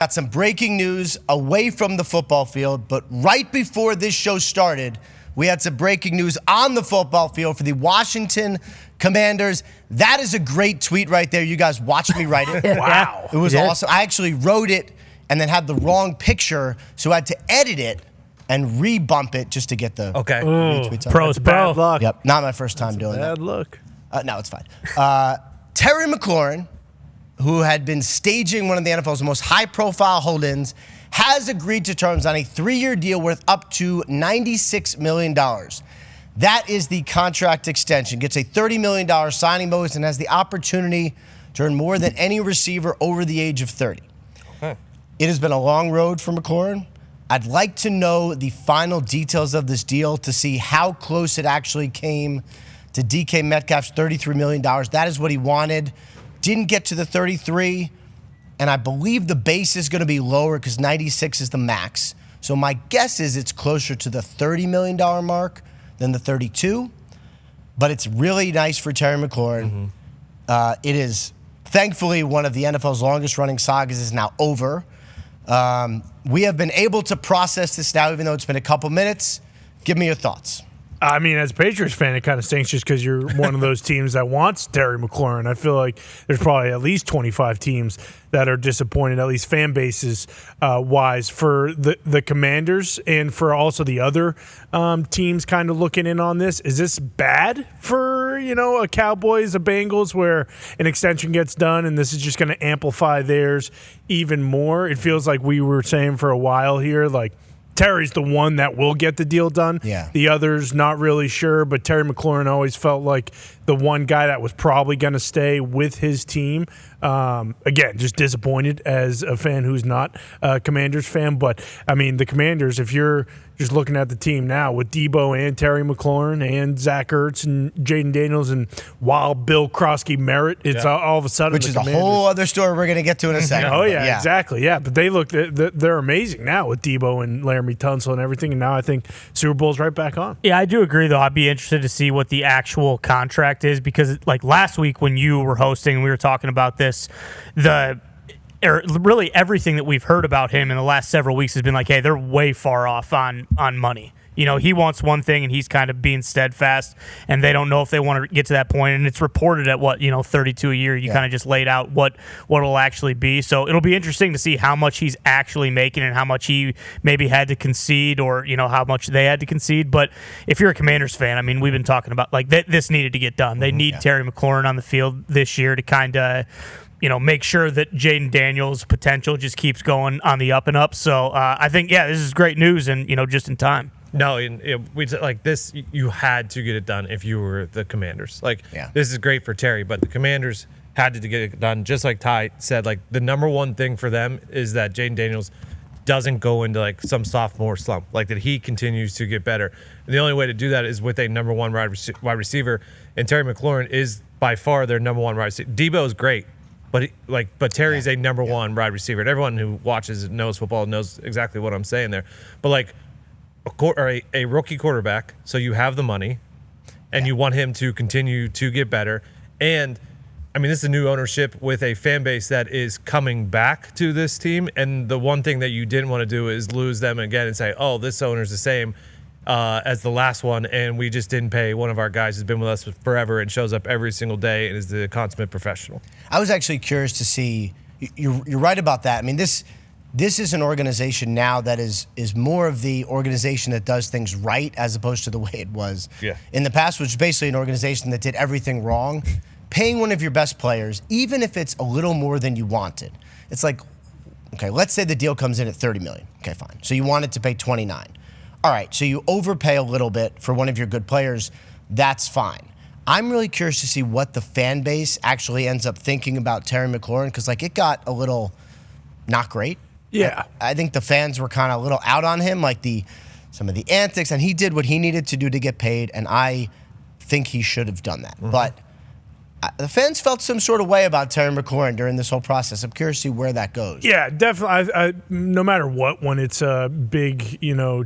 Got some breaking news away from the football field, but right before this show started, we had some breaking news on the football field for the Washington Commanders. That is a great tweet right there. You guys watched me write it. Wow. It was awesome. I actually wrote it and then had the wrong picture, so I had to edit it and re-bump it just to get the retweets on. Pros, bad luck. Yep, not my first time doing that. Bad luck. No, it's fine. Terry McLaurin, who had been staging one of the NFL's most high-profile hold-ins, has agreed to terms on a 3-year deal worth up to $96 million. That is the contract extension. Gets a $30 million signing bonus and has the opportunity to earn more than any receiver over the age of 30. Okay. It has been a long road for McLaurin. I'd like to know the final details of this deal to see how close it actually came to DK Metcalf's $33 million. That is what he wanted. Didn't get to the 33, and I believe the base is going to be lower because 96 is the max. So my guess is it's closer to the $30 million mark than the 32, but it's really nice for Terry McLaurin. It is, thankfully, one of the NFL's longest-running sagas is now over. We have been able to process this now, even though it's been a couple minutes. Give me your thoughts. I mean, as a Patriots fan, it kind of stinks just because you're one of those teams that wants Terry McLaurin. I feel like there's probably at least 25 teams that are disappointed, at least fan bases wise, for the Commanders and for also the other teams kind of looking in on this. Is this bad for, a Cowboys, a Bengals, where an extension gets done and this is just going to amplify theirs even more? It feels like we were saying for a while here, like, Terry's the one that will get the deal done. Yeah. The others, not really sure, but Terry McLaurin always felt like the one guy that was probably going to stay with his team. Again, just disappointed as a fan who's not a Commanders fan. But, I mean, the Commanders, if you're just looking at the team now with Debo and Terry McLaurin and Zach Ertz and Jaden Daniels and wild Bill Krosky Merritt, it's all of a sudden Which is a whole other story we're going to get to in a second. Oh, yeah, exactly. Yeah, but they're amazing now with Debo and Laramie Tunsil and everything, and now I think Super Bowl's right back on. Yeah, I do agree, though. I'd be interested to see what the actual contract is because, like, last week when you were hosting and we were talking about this, really everything that we've heard about him in the last several weeks has been like, hey, they're way far off on money. He wants one thing and he's kind of being steadfast, and they don't know if they want to get to that point. And it's reported at 32 a year. You kind of just laid out what it'll actually be. So it'll be interesting to see how much he's actually making and how much he maybe had to concede, or how much they had to concede. But if you're a Commanders fan, I mean, we've been talking about like this needed to get done. They need Terry McLaurin on the field this year to kind of make sure that Jaden Daniels' potential just keeps going on the up and up. So I think, this is great news and, just in time. No, we like this. You had to get it done if you were the Commanders. This is great for Terry, but the Commanders had to get it done. Just like Ty said, like the number one thing for them is that Jaden Daniels doesn't go into like some sophomore slump, like that he continues to get better. And the only way to do that is with a number one wide receiver, and Terry McLaurin is by far their number one wide receiver. Debo is great. But Terry's a number one wide receiver. And everyone who watches and knows football knows exactly what I'm saying there. But like a rookie quarterback, so you have the money, and you want him to continue to get better. And I mean, this is a new ownership with a fan base that is coming back to this team. And the one thing that you didn't want to do is lose them again and say, oh, this owner's the same as the last one, and we just didn't pay one of our guys who's been with us forever and shows up every single day and is the consummate professional. I was actually curious to see, you're right about that. I mean, this is an organization now that is more of the organization that does things right as opposed to the way it was in the past, which is basically an organization that did everything wrong. Paying one of your best players, even if it's a little more than you wanted. It's like, okay, let's say the deal comes in at $30 million. Okay, fine. So you wanted to pay $29 million. All right, so you overpay a little bit for one of your good players. That's fine. I'm really curious to see what the fan base actually ends up thinking about Terry McLaurin, because it got a little not great. Yeah. I think the fans were kind of a little out on him, like some of the antics, and he did what he needed to do to get paid, and I think he should have done that. Mm-hmm. But the fans felt some sort of way about Terry McLaurin during this whole process. I'm curious to see where that goes. Yeah, definitely. No matter what, when it's a big,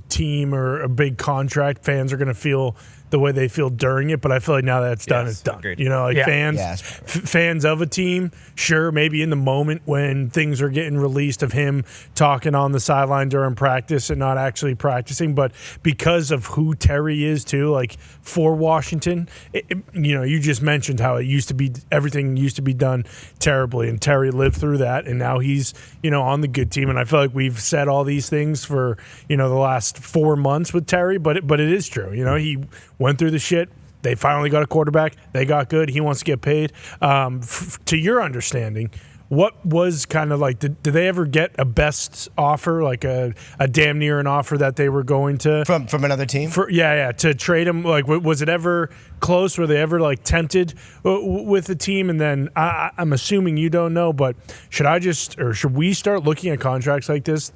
team or a big contract, fans are going to feel the way they feel during it, but I feel like now that it's done, it's done. Agreed. You know, like fans, Yeah, fans of a team, sure, maybe in the moment when things are getting released of him talking on the sideline during practice and not actually practicing, but because of who Terry is too, like for Washington, you know, you just mentioned how it used to be, everything used to be done terribly, and Terry lived through that, and now he's, you know, on the good team, and I feel like we've said all these things for, you know, the last 4 months with Terry, but it is true. You know, he went through the shit. They finally got a quarterback. They got good. He wants to get paid. To your understanding, what was kind of like, did they ever get a best offer, like a damn near an offer that they were going to from another team? To trade him? Like, was it ever close? Were they ever like tempted with the team? And then I'm assuming you don't know, but should we start looking at contracts like this?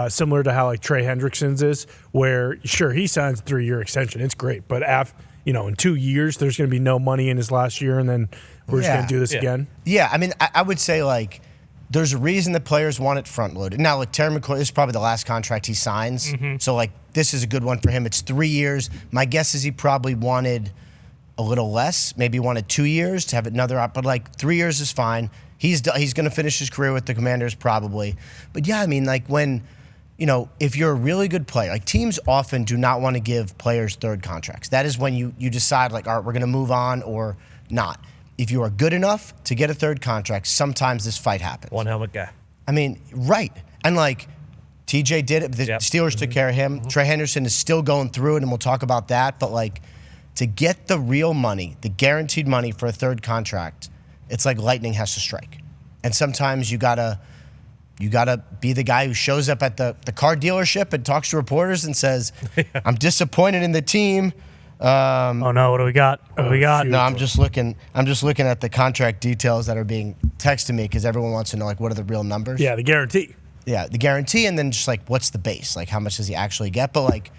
Similar to how like Trey Hendrickson's is, where sure he signs a 3-year extension, it's great, but in 2 years there's going to be no money in his last year, and then we're just going to do this again. Yeah, I mean, I would say like there's a reason that players want it front loaded. Now, like Terry McLaurin, this is probably the last contract he signs, so like this is a good one for him. It's 3 years. My guess is he probably wanted a little less, maybe wanted 2 years to have another, but like 3 years is fine. He's going to finish his career with the Commanders probably, but yeah, I mean like when. You know, if you're a really good player, like teams often do not want to give players third contracts. That is when you decide like, all right, we're going to move on or not. If you are good enough to get a third contract, sometimes this fight happens. One helmet guy. I mean, right. And like TJ did it. The Steelers took care of him. Trey Henderson is still going through it, and we'll talk about that. But like to get the real money, the guaranteed money for a third contract, it's like lightning has to strike. And sometimes you got to be the guy who shows up at the car dealership and talks to reporters and says, I'm disappointed in the team. Oh no, what do we got? What do we got? No, I'm just looking at the contract details that are being texted me because everyone wants to know like what are the real numbers. Yeah, the guarantee. Yeah, the guarantee, and then just like what's the base? Like how much does he actually get? But like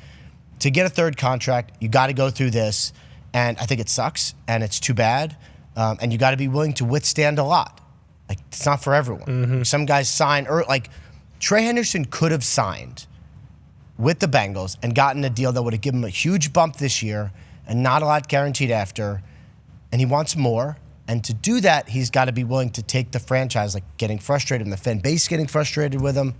to get a third contract, you got to go through this, and I think it sucks and it's too bad. And you got to be willing to withstand a lot. Like, it's not for everyone. Some guys sign, like Trey Henderson could have signed with the Bengals and gotten a deal that would have given him a huge bump this year and not a lot guaranteed after, and he wants more. And to do that, he's got to be willing to take the franchise, like getting frustrated and the fan base getting frustrated with him.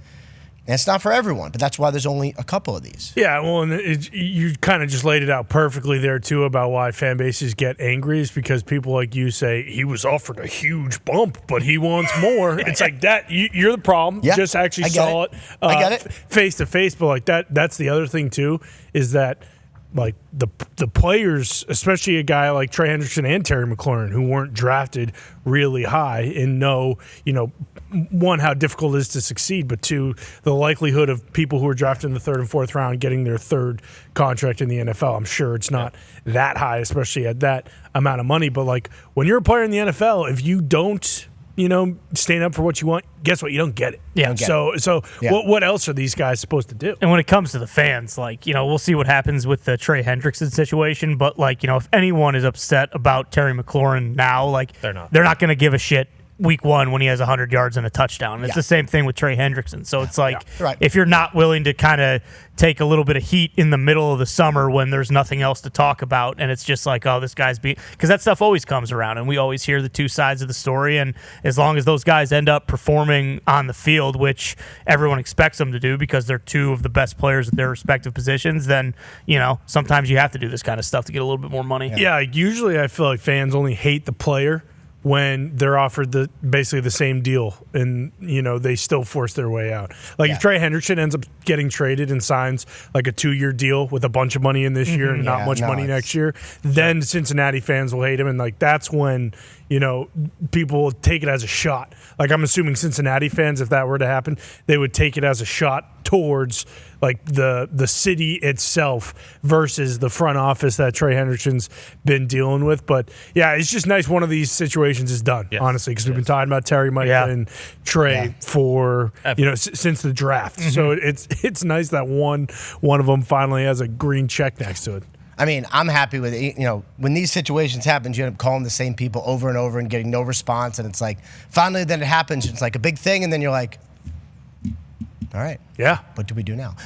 And it's not for everyone, but that's why there's only a couple of these. Yeah, well, and you kind of just laid it out perfectly there, too, about why fan bases get angry is because people like you say, he was offered a huge bump, but he wants more. It's like that. You're the problem. Yeah, Just actually saw it. I get it. Face to face, but like that's the other thing, too, is that like the players, especially a guy like Trey Henderson and Terry McLaurin, who weren't drafted really high and know, one, how difficult it is to succeed, but two, the likelihood of people who are drafted in the 3rd and 4th round getting their third contract in the NFL. I'm sure it's not that high, especially at that amount of money. But like when you're a player in the NFL, if you don't, stand up for what you want, guess what? You don't get it. Yeah. So what else are these guys supposed to do? And when it comes to the fans, like, we'll see what happens with the Trey Hendrickson situation. But like, if anyone is upset about Terry McLaurin now, like they're not going to give a shit week 1 when he has 100 yards and a touchdown. It's the same thing with Trey Hendrickson. So it's like if you're not willing to kind of take a little bit of heat in the middle of the summer when there's nothing else to talk about, and it's just like, oh, this guy's because that stuff always comes around, and we always hear the two sides of the story. And as long as those guys end up performing on the field, which everyone expects them to do because they're two of the best players at their respective positions, then sometimes you have to do this kind of stuff to get a little bit more money. Yeah, usually I feel like fans only hate the player when they're offered basically the same deal and, they still force their way out. Like if Trey Henderson ends up getting traded and signs like a 2-year deal with a bunch of money in this year and not much money next year, then Cincinnati fans will hate him. And like that's when, people will take it as a shot. Like I'm assuming Cincinnati fans, if that were to happen, they would take it as a shot towards like the city itself versus the front office that Trey Henderson's been dealing with. But yeah, it's just nice one of these situations is done, honestly, because we've been talking about Terry, Mike, and Trey for since the draft. So it's nice that one of them finally has a green check next to it. I mean, I'm happy with it. When these situations happen, you end up calling the same people over and over and getting no response. And it's like, finally, then it happens. It's like a big thing. And then you're like, all right. Yeah. What do we do now?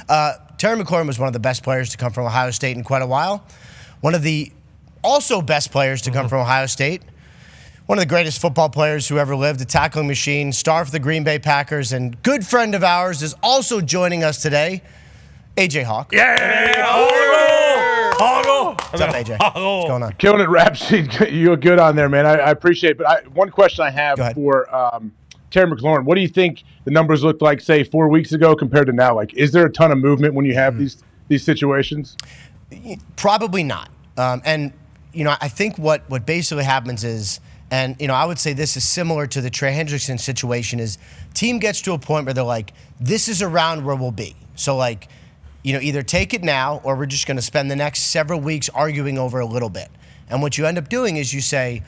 Terry McLaurin was one of the best players to come from Ohio State in quite a while. one of the also best players to come from Ohio State, one of the greatest football players who ever lived, a tackling machine, star for the Green Bay Packers, and good friend of ours is also joining us today, AJ Hawk. What's up, AJ? What's going on? Killing it, Rap Sheet. You look good on there, man. I appreciate it. But one question I have for Terry McLaurin. What do you think the numbers looked like, say, 4 weeks ago compared to now? Like, is there a ton of movement when you have these situations? Probably not. And, I think what basically happens is, and, I would say this is similar to the Trey Hendrickson situation, is team gets to a point where they're like, this is around where we'll be. So, like, either take it now or we're just going to spend the next several weeks arguing over a little bit. And what you end up doing is you say,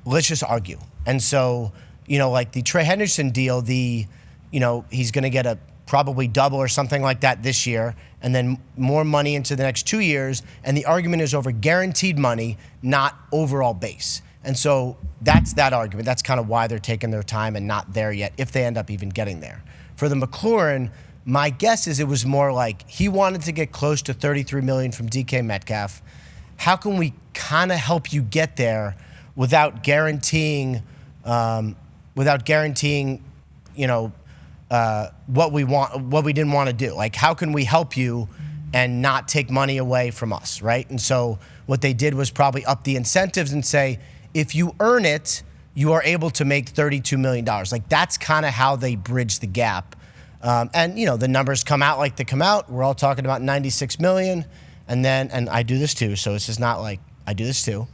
let's just argue. And so, like the Trey Hendrickson deal, he's going to get a probably double or something like that this year, and then more money into the next 2 years. And the argument is over guaranteed money, not overall base. And so that's that argument. That's kind of why they're taking their time and not there yet, if they end up even getting there. For the McLaurin, my guess is it was more like he wanted to get close to $33 million from DK Metcalf. How can we kind of help you get there without guaranteeing, what we want, what we didn't want to do? Like, how can we help you and not take money away from us, right? And so what they did was probably up the incentives and say, if you earn it, you are able to make $32 million. Like, that's kind of how they bridge the gap. And the numbers come out like they come out. We're all talking about $96 million, and I do this too, so it's just not like I do this too.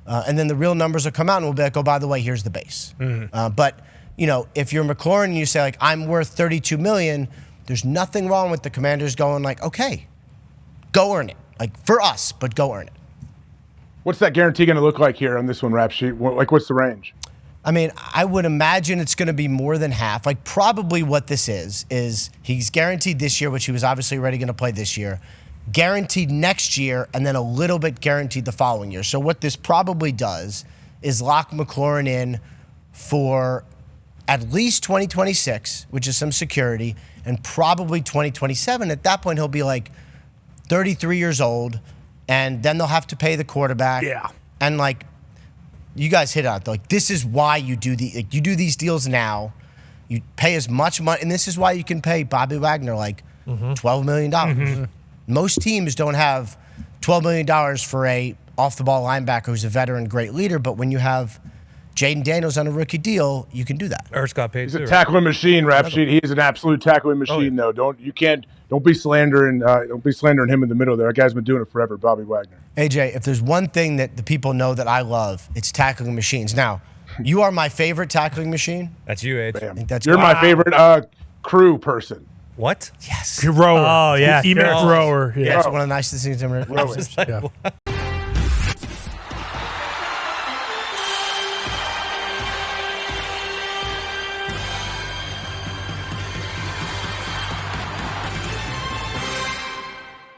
And then the real numbers will come out, and we'll be like, oh, by the way, here's the base. But if you're McLaurin and you say like I'm worth $32 million, there's nothing wrong with the Commanders going like, okay, go earn it, like for us, but go earn it. What's that guarantee going to look like here on this one, Rap Sheet? What's the range? I mean, I would imagine it's going to be more than half. Like, probably what this is he's guaranteed this year, which he was obviously already going to play this year, guaranteed next year, and then a little bit guaranteed the following year. So what this probably does is lock McLaurin in for at least 2026, which is some security, and probably 2027. At that point, he'll be like 33 years old, and then they'll have to pay the quarterback. Yeah. And, like, you guys hit on it. Like, this is why you do you do these deals now. You pay as much money, and this is why you can pay Bobby Wagner like $12 million. Most teams don't have $12 million for a off-the-ball linebacker who's a veteran, great leader. But when you have Jaden Daniels on a rookie deal, you can do that. Ertz got paid. He's a tackling machine, Rap Sheet. He's an absolute tackling machine, though. Don't be slandering him in the middle there. That guy's been doing it forever, Bobby Wagner. AJ, if there's one thing that the people know that I love, it's tackling machines. Now, you are my favorite tackling machine. That's you, Age. You're my favorite crew person. What? Yes. Rower. Oh, yeah. Emac rower. Yeah, it's one of the nicest things I've ever. Yeah.